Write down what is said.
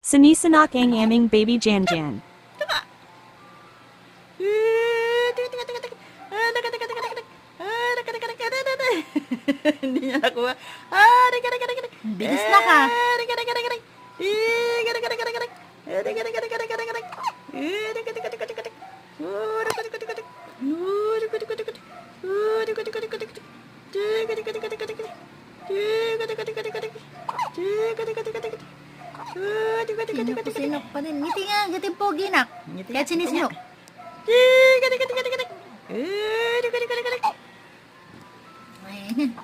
Sinisanak ang aming baby Janjan. Hindi niya nakuha. Bilis na ka. Sinok pa din. Ngiti nga, ngiti pogi nak. Kahit sinisinok. Ayan.